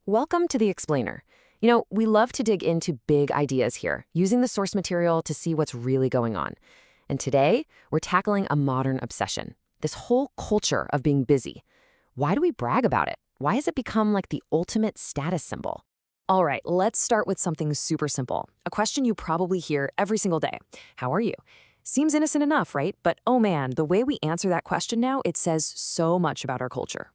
Welcome to The Explainer. We love to dig into big ideas here, using the source material to see what's really going on. And today, we're tackling a modern obsession, this whole culture of being busy. Why do we brag about it? Why has it become like the ultimate status symbol? All right, let's start with something super simple. A question you probably hear every single day. How are you? Seems innocent enough, right? But oh man, the way we answer that question now, it says so much about our culture.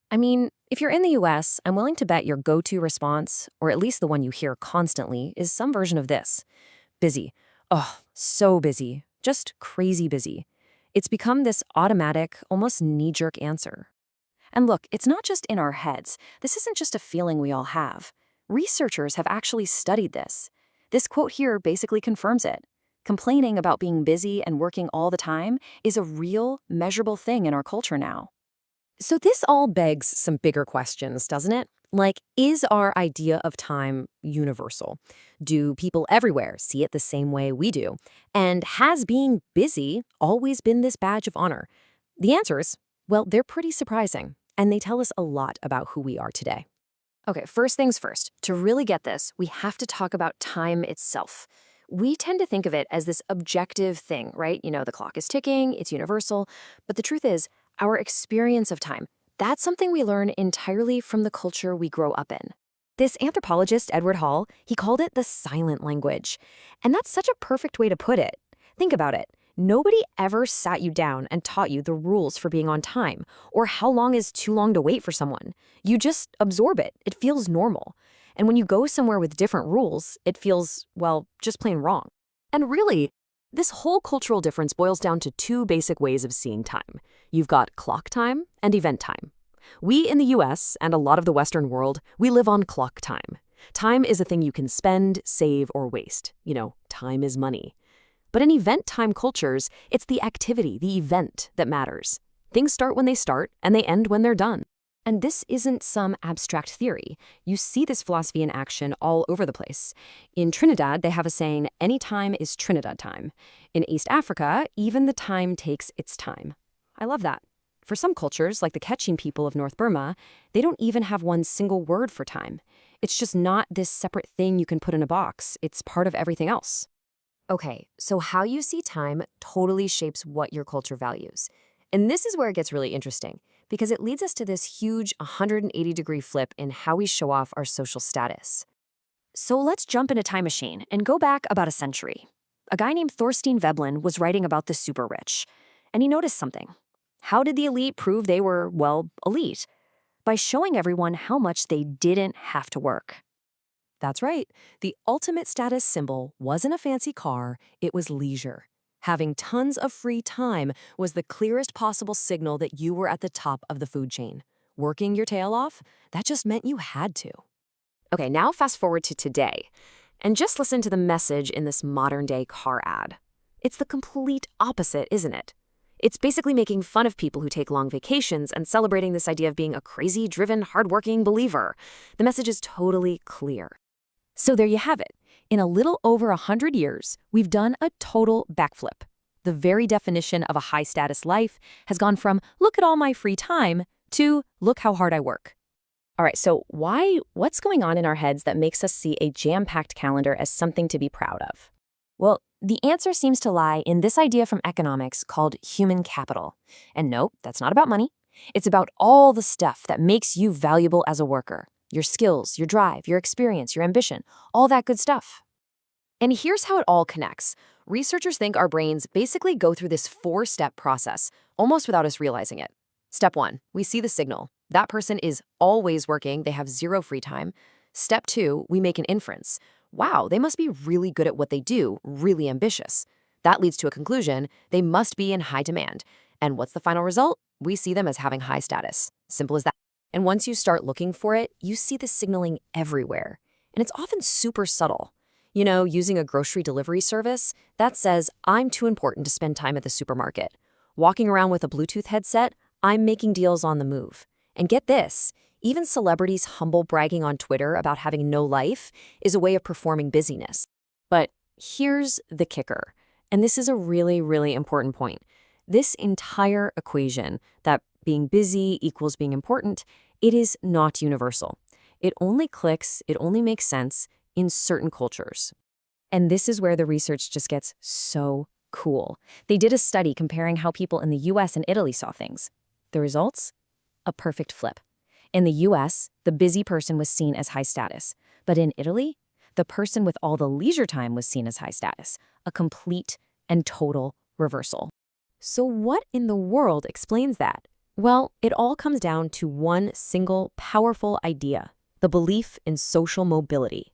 I mean, if you're in the US, I'm willing to bet your go-to response, or at least the one you hear constantly, is some version of this. Busy. Oh, so busy. Just crazy busy. It's become this automatic, almost knee-jerk answer. And look, it's not just in our heads. This isn't just a feeling we all have. Researchers have actually studied this. This quote here basically confirms it. Complaining about being busy and working all the time is a real, measurable thing in our culture now. So this all begs some bigger questions, doesn't it? Like, is our idea of time universal? Do people everywhere see it the same way we do? And has being busy always been this badge of honor? The answers, well, they're pretty surprising, and they tell us a lot about who we are today. Okay, first things first. To really get this, we have to talk about time itself. We tend to think of it as this objective thing, right? The clock is ticking, it's universal. But the truth is, our experience of time, that's something we learn entirely from the culture we grow up in. This anthropologist, Edward Hall, he called it the silent language. And that's such a perfect way to put it. Think about it. Nobody ever sat you down and taught you the rules for being on time, or how long is too long to wait for someone. You just absorb it. It feels normal. And when you go somewhere with different rules, it feels, well, just plain wrong. And really, this whole cultural difference boils down to two basic ways of seeing time. You've got clock time and event time. We in the US and a lot of the Western world, we live on clock time. Time is a thing you can spend, save, or waste. Time is money. But in event time cultures, it's the activity, the event, that matters. Things start when they start, and they end when they're done. And this isn't some abstract theory. You see this philosophy in action all over the place. In Trinidad, they have a saying, any time is Trinidad time. In East Africa, even the time takes its time. I love that. For some cultures, like the Quechin people of North Burma, they don't even have one single word for time. It's just not this separate thing you can put in a box. It's part of everything else. Okay, so how you see time totally shapes what your culture values. And this is where it gets really interesting, because it leads us to this huge 180-degree flip in how we show off our social status. So let's jump in a time machine and go back about a century. A guy named Thorstein Veblen was writing about the super rich, and he noticed something. How did the elite prove they were, well, elite? By showing everyone how much they didn't have to work. That's right. The ultimate status symbol wasn't a fancy car, it was leisure. Having tons of free time was the clearest possible signal that you were at the top of the food chain. Working your tail off, that just meant you had to. Okay, now fast forward to today, and just listen to the message in this modern-day car ad. It's the complete opposite, isn't it? It's basically making fun of people who take long vacations and celebrating this idea of being a crazy, driven, hardworking believer. The message is totally clear. So there you have it. In a little over 100 years, we've done a total backflip. The very definition of a high-status life has gone from, look at all my free time, to, look how hard I work. All right, so what's going on in our heads that makes us see a jam-packed calendar as something to be proud of? Well, the answer seems to lie in this idea from economics called human capital. And no, that's not about money. It's about all the stuff that makes you valuable as a worker. Your skills, your drive, your experience, your ambition, all that good stuff. And here's how it all connects. Researchers think our brains basically go through this 4-step process, almost without us realizing it. Step 1, we see the signal. That person is always working, they have zero free time. Step 2, we make an inference. Wow, they must be really good at what they do, really ambitious. That leads to a conclusion, they must be in high demand. And what's the final result? We see them as having high status. Simple as that. And once you start looking for it, you see the signaling everywhere. And it's often super subtle. Using a grocery delivery service, that says, I'm too important to spend time at the supermarket. Walking around with a Bluetooth headset, I'm making deals on the move. And get this, even celebrities' humble bragging on Twitter about having no life is a way of performing busyness. But here's the kicker, and this is a really, really important point. This entire equation, that being busy equals being important, it is not universal. It only clicks, it only makes sense in certain cultures. And this is where the research just gets so cool. They did a study comparing how people in the US and Italy saw things. The results? A perfect flip. In the US, the busy person was seen as high status. But in Italy, the person with all the leisure time was seen as high status. A complete and total reversal. So what in the world explains that? Well, it all comes down to one single powerful idea: the belief in social mobility.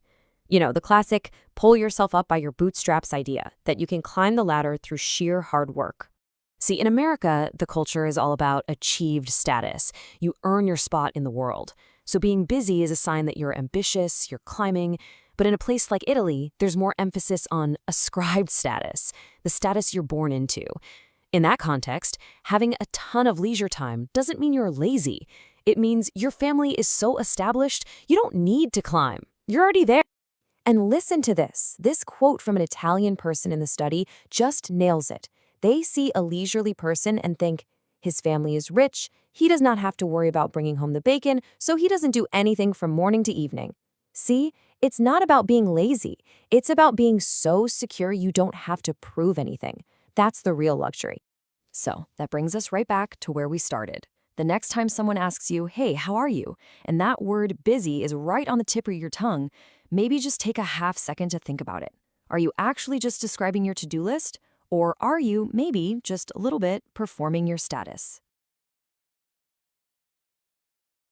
You know, the classic pull yourself up by your bootstraps idea, that you can climb the ladder through sheer hard work. See, in America, the culture is all about achieved status. You earn your spot in the world. So being busy is a sign that you're ambitious, you're climbing. But in a place like Italy, there's more emphasis on ascribed status, the status you're born into. In that context, having a ton of leisure time doesn't mean you're lazy. It means your family is so established, you don't need to climb. You're already there. And listen to this. This quote from an Italian person in the study just nails it. They see a leisurely person and think, his family is rich, he does not have to worry about bringing home the bacon, so he doesn't do anything from morning to evening. See, it's not about being lazy. It's about being so secure you don't have to prove anything. That's the real luxury. So that brings us right back to where we started. The next time someone asks you, hey, how are you? And that word busy is right on the tip of your tongue, maybe just take a half second to think about it. Are you actually just describing your to-do list? Or are you, maybe, just a little bit performing your status?